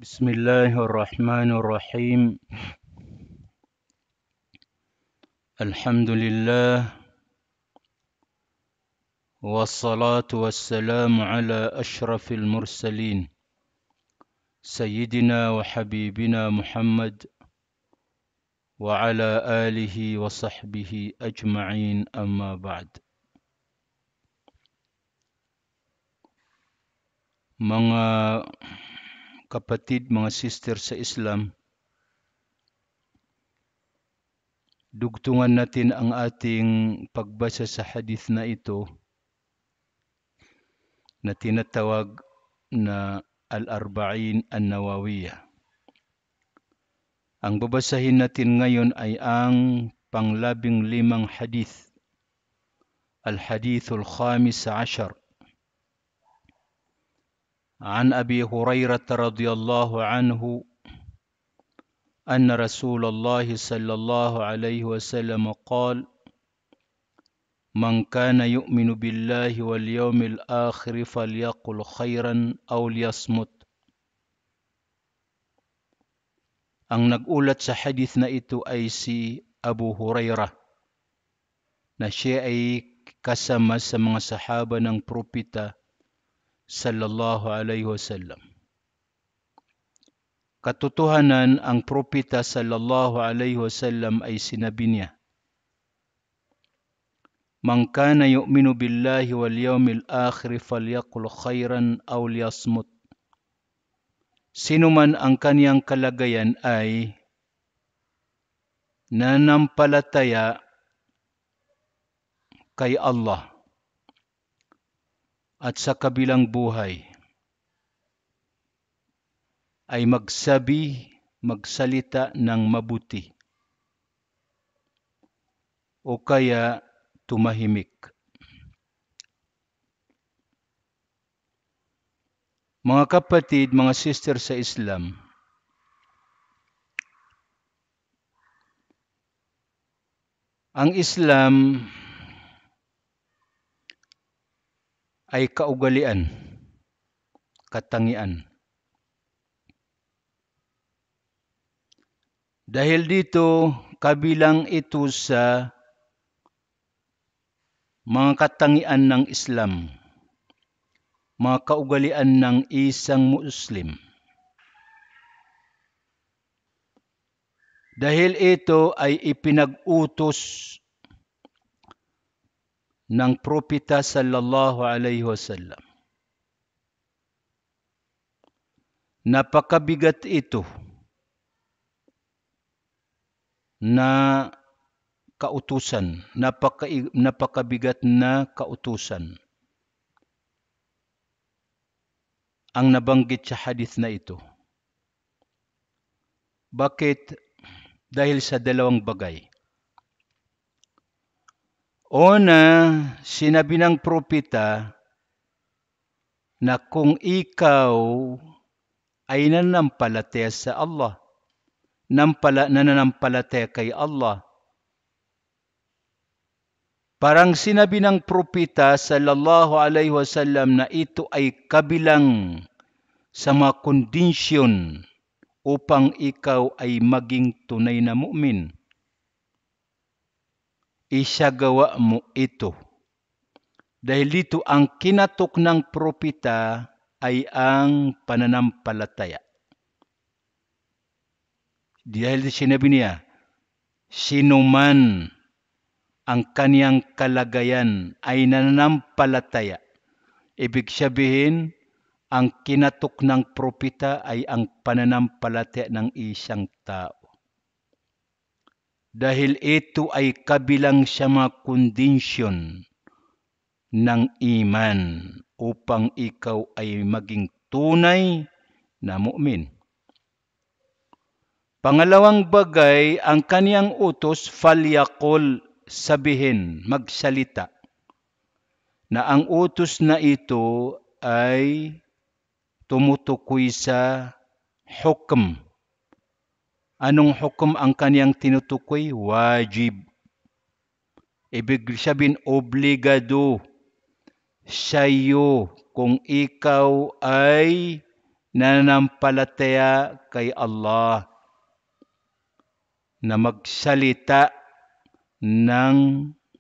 بسم الله الرحمن الرحيم. الحمد لله والصلاة والسلام على أشرف المرسلين سيدنا وحبيبنا محمد وعلى آله وصحبه أجمعين، أما بعد. Mga kapatid, mga sister sa Islam, dugtungan natin ang ating pagbasa sa hadith na ito na tinatawag na Al-Arba'in An-Nawawiyah. Ang babasahin natin ngayon ay ang pang-15 hadith, Al-Hadithul Khamis Ashar. عن أبي هريرة رضي الله عنه أن رسول الله صلى الله عليه وسلم قال: من كان يؤمن بالله واليوم الآخر فليقل خيرا أو ليصمت. Ang nag-ulat sa hadith na ito ay si Abu Hurairah, na siya ay kasama sa mga sahaba ng propeta sallallahu alaihi wasallam. Katotohanan, ang propeta sallallahu alaihi wasallam ay sinabi niya, Man kana yu'minu billahi wal yawmil akhir falyaqul khairan aw liyasmut. Sino man ang kaniyang kalagayan ay nanampalataya kay Allah at sa kabilang buhay, ay magsalita ng mabuti o kaya tumahimik. Mga kapatid, mga sister sa Islam, ang Islam ay kaugalian, katangian. Dahil dito, kabilang ito sa mga katangian ng Islam, mga kaugalian ng isang Muslim. Dahil ito ay ipinag-utos ng propeta sallallahu alaihi wasallam. Napakabigat ito na kautusan, napakabigat na kautusan ang nabanggit sa hadith na ito. Bakit? Dahil sa dalawang bagay. Una, sinabi ng propeta na kung ikaw ay nananampalataya sa Allah, nananampalataya kay Allah, parang sinabi ng propeta sallallahu alaihi wasallam na ito ay kabilang sa mga kondisyon upang ikaw ay maging tunay na mu'min. Isagawa mo ito. Dahil dito ang kinatok ng propeta ay ang pananampalataya. Dahil sinabi niya, sino man ang kaniyang kalagayan ay nananampalataya. Ibig sabihin, ang kinatok ng propeta ay ang pananampalataya ng isang tao. Dahil ito ay kabilang sa mga kondisyon ng iman upang ikaw ay maging tunay na mu'min. Pangalawang bagay, ang kaniyang utos, falyaqul, sabihin, magsalita, na ang utos na ito ay tumutukoy sa hukom. Anong hukom ang kaniyang tinutukoy? Wajib. Ibig sabihin, obligado sa'yo kung ikaw ay nananampalataya kay Allah na magsalita ng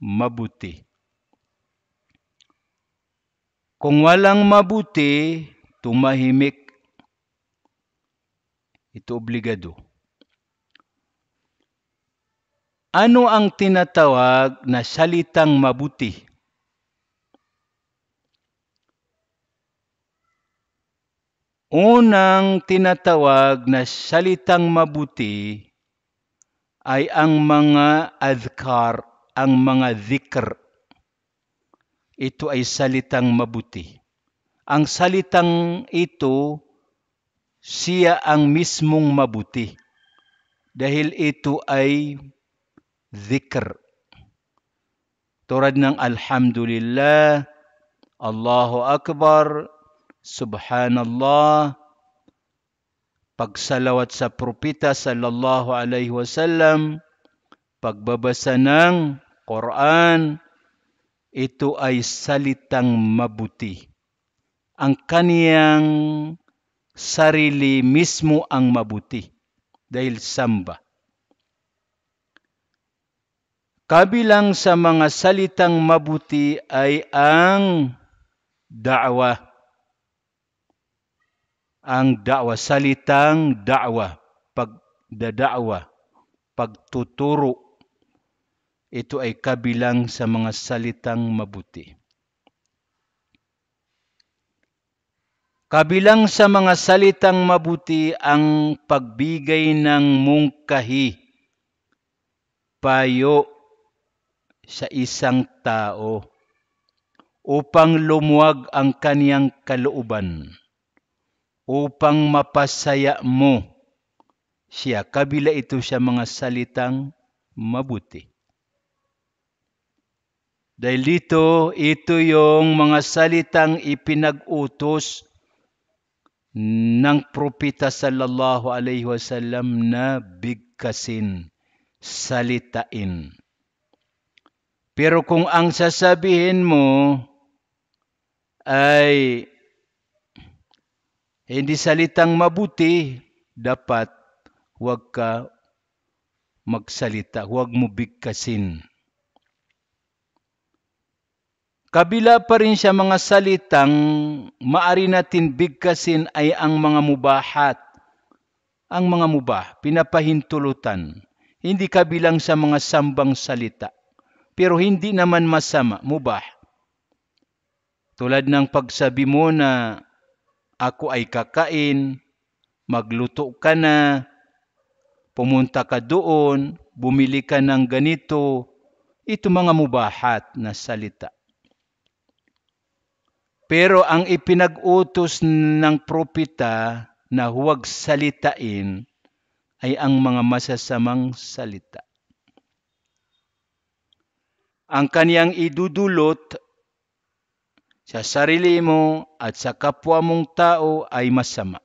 mabuti. Kung walang mabuti, tumahimik. Ito obligado. Ano ang tinatawag na salitang mabuti? Unang tinatawag na salitang mabuti ay ang mga adhkar, ang mga dhikr. Ito ay salitang mabuti. Ang salitang ito, siya ang mismong mabuti. Dahil ito ay dhikr. Tulad ng Alhamdulillah, Allahu Akbar, Subhanallah, pagsalawat sa propeta sallallahu alaihi wasallam, pagbabasa ng Quran, ito ay salitang mabuti. Ang kaniyang sarili mismo ang mabuti dahil samba. Kabilang sa mga salitang mabuti ay ang da'wah. Ang da'wah, salitang da'wah, pagdada'wah, pagtuturo. Ito ay kabilang sa mga salitang mabuti. Kabilang sa mga salitang mabuti ang pagbigay ng mungkahi, payo sa isang tao upang lumuwag ang kaniyang kalooban, upang mapasaya mo siya. Kabila ito sa mga salitang mabuti. Dahil dito, ito yung mga salitang ipinag-utos ng propeta sallallahu alaihi wasallam na bigkasin, salitain. Pero kung ang sasabihin mo ay hindi salitang mabuti, dapat huwag ka magsalita, huwag mo bigkasin. Kabila pa rin sa mga salitang maari natin bigkasin ay ang mga mubahat. Ang mga mubah, pinapahintulutan. Hindi kabilang sa mga sambang salita. Pero hindi naman masama, mubah. Tulad ng pagsabi mo na ako ay kakain, magluto ka na, pumunta ka doon, bumili ka ng ganito. Ito mga mubahat na salita. Pero ang ipinag-utos ng propeta na huwag salitain ay ang mga masasamang salita. Ang kaniyang idudulot sa sarili mo at sa kapwa mong tao ay masama.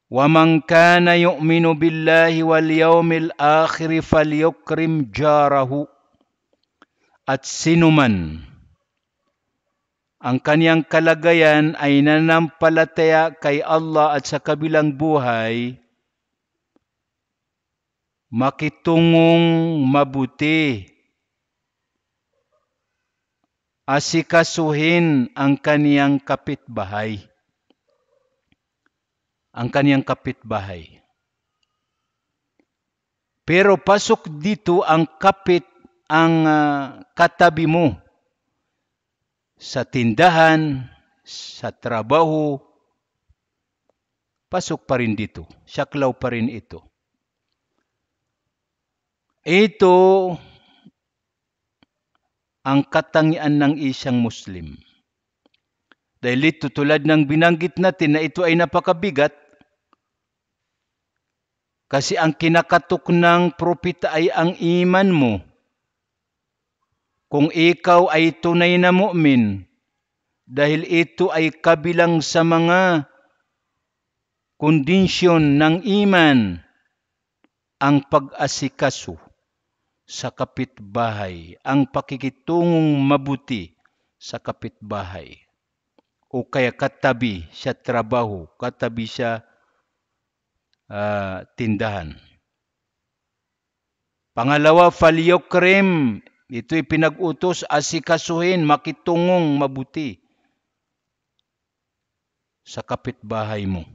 وَمَنْ كَانَ يُؤْمِنُ بِاللَّهِ وَالْيَوْمِ الْآخِرِ فَلْيُكْرِمْ جَارَهُ. At sinuman ang kaniyang kalagayan ay nanampalataya kay Allah at sa kabilang buhay, makitungong mabuti, asikasuhin ang kaniyang kapitbahay. Ang kaniyang kapitbahay. Pero pasok dito ang katabi mo sa tindahan, sa trabaho, pasok pa rin dito. Saklaw pa rin ito. Ito ang katangian ng isang Muslim. Dahil ito tulad ng binanggit natin na ito ay napakabigat, kasi ang kinakatok ng propeta ay ang iman mo. Kung ikaw ay tunay na mu'min, dahil ito ay kabilang sa mga kondisyon ng iman, ang pag-asikaso sa kapitbahay, ang pakikitungong mabuti sa kapitbahay. o kaya katabi sa trabaho, katabi sa tindahan. Pangalawa, falyukrim. Ito'y pinag-utos, asikasuhin, makitungong mabuti sa kapitbahay mo.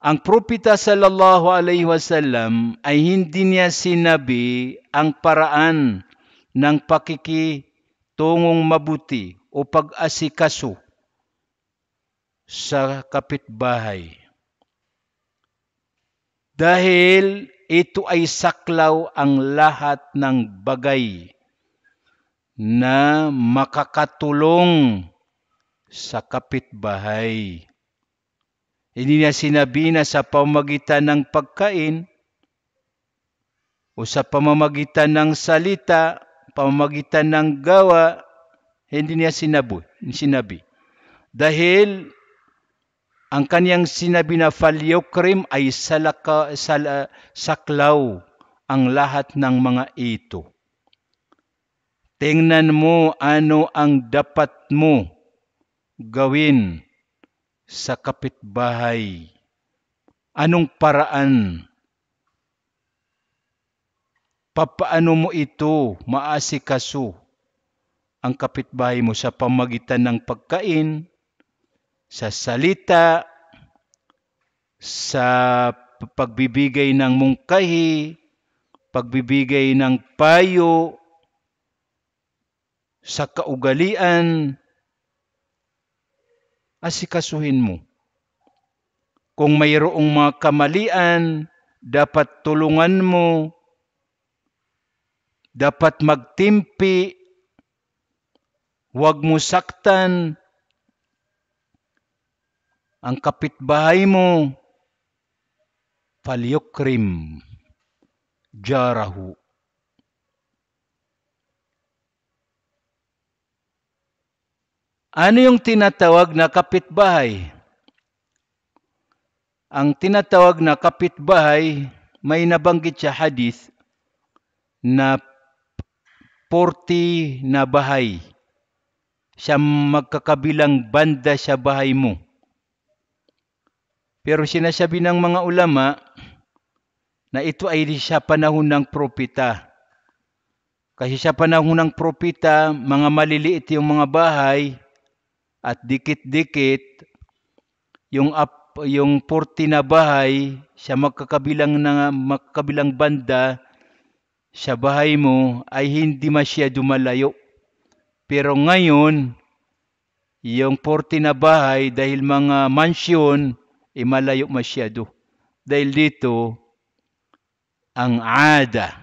Ang propeta sallallahu alaihi wasallam ay hindi niya sinabi ang paraan ng pakikitungong mabuti o pag-asikaso sa kapitbahay. Dahil ito ay saklaw ang lahat ng bagay na makakatulong sa kapitbahay. Hindi niya sinabi na sa pamamagitan ng pagkain o sa pamamagitan ng salita, pamamagitan ng gawa, hindi niya sinabi. Dahil ang kaniyang sinabi na falyukrim ay saklaw ang lahat ng mga ito. Tingnan mo ano ang dapat mo gawin sa kapitbahay. Anong paraan? Papaano mo ito maasikaso ang kapitbahay mo sa pamamagitan ng pagkain, sa salita, sa pagbibigay ng mungkahi, pagbibigay ng payo, sa kaugalian, asikasuhin mo. Kung mayroong mga kamalian, dapat tulungan mo, dapat magtimpi, huwag mo saktan ang kapitbahay mo. Falyukrim jarahu. Ano yung tinatawag na kapitbahay? Ang tinatawag na kapitbahay, may nabanggit sa hadith na 40 na bahay sa magkakabilang banda sa bahay mo. Pero sinasabi ng mga ulama na ito ay sa panahon ng propeta. Kasi sa panahon ng propeta, mga maliliit yung mga bahay at dikit-dikit yung 40 na bahay sa magkakabilang banda sa bahay mo ay hindi masyado malayo. Pero ngayon, yung 40 na bahay dahil mga mansyon, malayo masyado. Dahil dito, ang ada,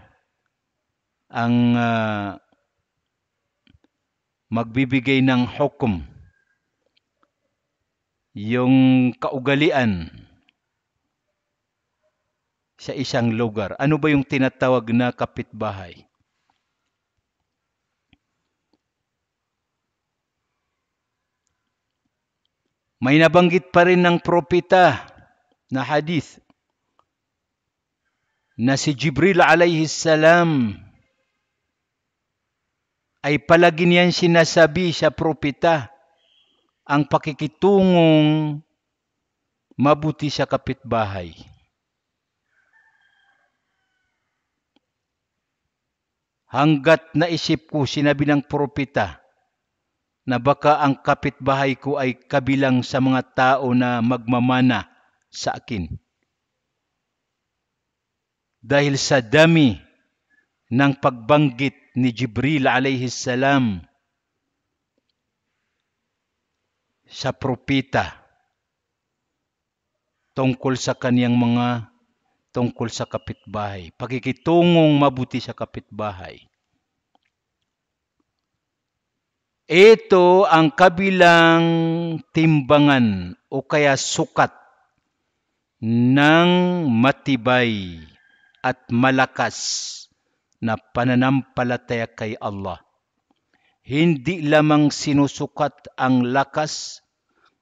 ang magbibigay ng hukom, yung kaugalian sa isang lugar. Ano ba yung tinatawag na kapitbahay? May nabanggit pa rin ng propeta na hadith na si Jibril alayhi salam ay palagi niyan sinasabi sa propeta ang pakikitungong mabuti sa kapitbahay. Hanggat naisip ko, sinabi ng propeta, na baka ang kapitbahay ko ay kabilang sa mga tao na magmamana sa akin. Dahil sa dami ng pagbanggit ni Jibril alayhi salam sa propeta tungkol sa kaniyang tungkol sa kapitbahay, pakikitungong mabuti sa kapitbahay. Ito ang kabilang timbangan o kaya sukat ng matibay at malakas na pananampalataya kay Allah. Hindi lamang sinusukat ang lakas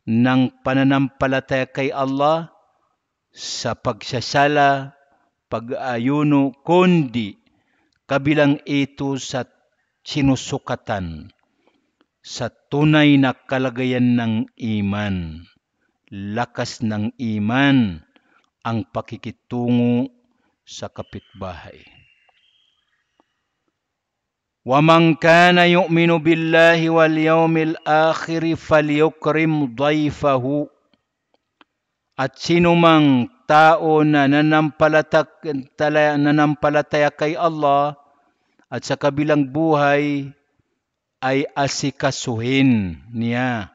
ng pananampalataya kay Allah sa pagsasala, pag-ayuno, kundi kabilang ito sa sinusukatan sa tunay na kalagayan ng iman. Lakas ng iman ang pakikitungo sa kapitbahay. وَمَنْ كَانَ يُؤْمِنُ بِاللَّهِ وَالْيَوْمِ الْآخِرِ فَلْيُكْرِمْ ضَيْفَهُ. At sinumang tao na nanampalataya kay Allah at sa kabilang buhay ay asikasuhin niya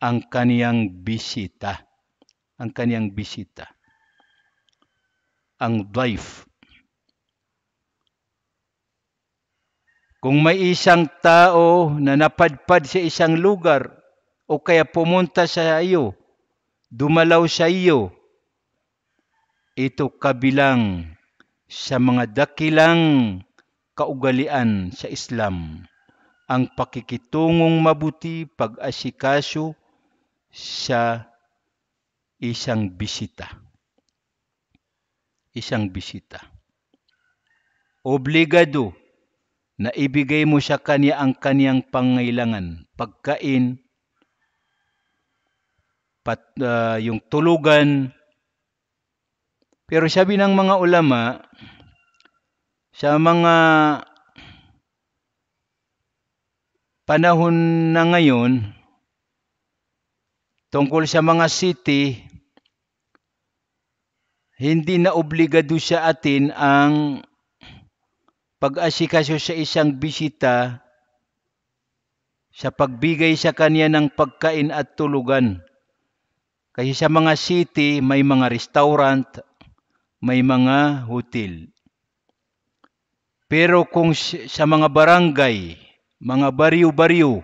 ang kaniyang bisita. Ang daif. Kung may isang tao na napadpad sa isang lugar o kaya pumunta sa iyo, dumalaw sa iyo, ito kabilang sa mga dakilang kaugalian sa Islam, ang pakikitungong mabuti, pag-asikaso sa isang bisita. Obligado na ibigay mo sa kanya ang kaniyang pangailangan, pagkain, yung tulugan. Pero sabi ng mga ulama, sa mga panahon na ngayon, tungkol sa mga city, hindi na obligado sa atin ang pag-asikaso sa isang bisita sa pagbigay sa kanya ng pagkain at tulugan. Kasi sa mga city, may mga restaurant, may mga hotel. Pero kung sa mga barangay, mga baryo-baryo,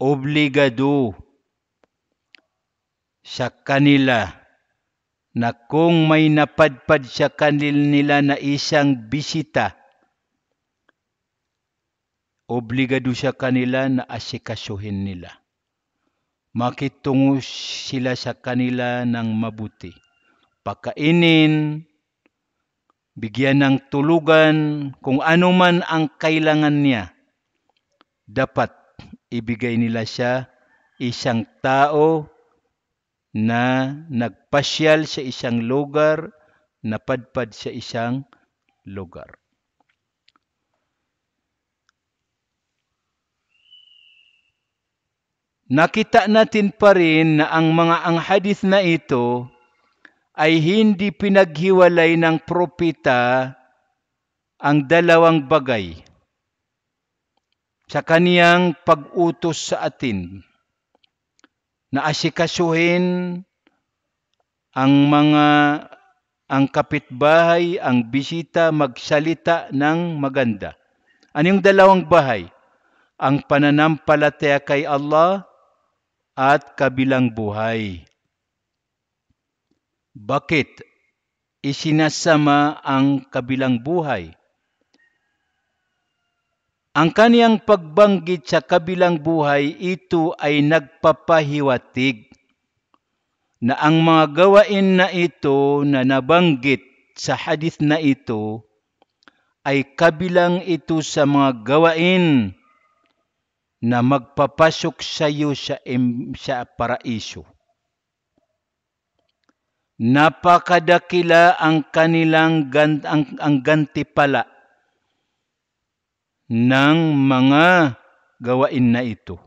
obligado sa kanila na kung may napadpad sa kanila na isang bisita, obligado sa kanila na asikasuhin nila. Makitungo sila sa kanila ng mabuti. Pakainin, bigyan ng tulugan, kung ano man ang kailangan niya, dapat ibigay nila siya isang tao na nagpasyal sa isang lugar, napadpad sa isang lugar. Nakita natin pa rin na ang hadith na ito ay hindi pinaghiwalay ng propeta ang dalawang bagay sa kaniyang pag-utos sa atin na asikasuhin ang kapitbahay, ang bisita, magsalita ng maganda. Anong dalawang bahay? Ang pananampalataya kay Allah at kabilang buhay. Bakit isinasama ang kabilang buhay? Ang kaniyang pagbanggit sa kabilang buhay, ito ay nagpapahiwatig na ang mga gawain na ito na nabanggit sa hadith na ito ay kabilang ito sa mga gawain na magpapasok sa iyo sa paraiso. Napakadakila ang kanilang ang gantipala ng mga gawain na ito.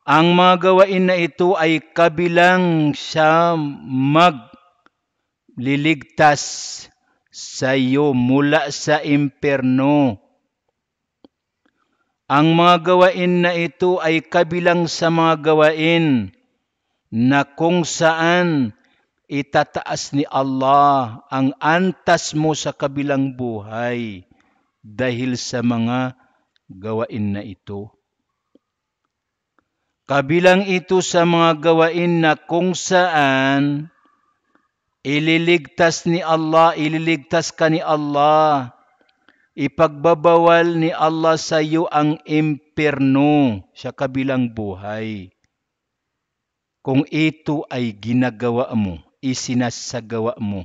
Ang mga gawain na ito ay kabilang sa magliligtas sa iyo mula sa impyerno. Ang mga gawain na ito ay kabilang sa mga gawain na kung saan itataas ni Allah ang antas mo sa kabilang buhay dahil sa mga gawain na ito. Kabilang ito sa mga gawain na kung saan ililigtas ka ni Allah, ipagbabawal ni Allah sa iyo ang impyerno sa kabilang buhay. Kung ito ay ginagawa mo, isinasagawa mo.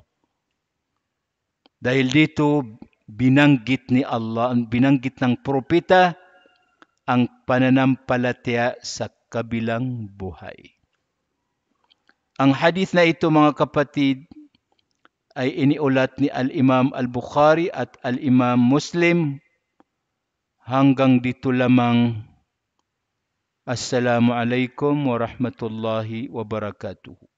Dahil dito, binanggit ni Allah, binanggit ng propeta ang pananampalataya sa kabilang buhay. Ang hadith na ito mga kapatid ay iniulat ni Al-Imam Al-Bukhari at Al-Imam Muslim. Hanggang dito lamang. Assalamualaikum warahmatullahi wabarakatuh.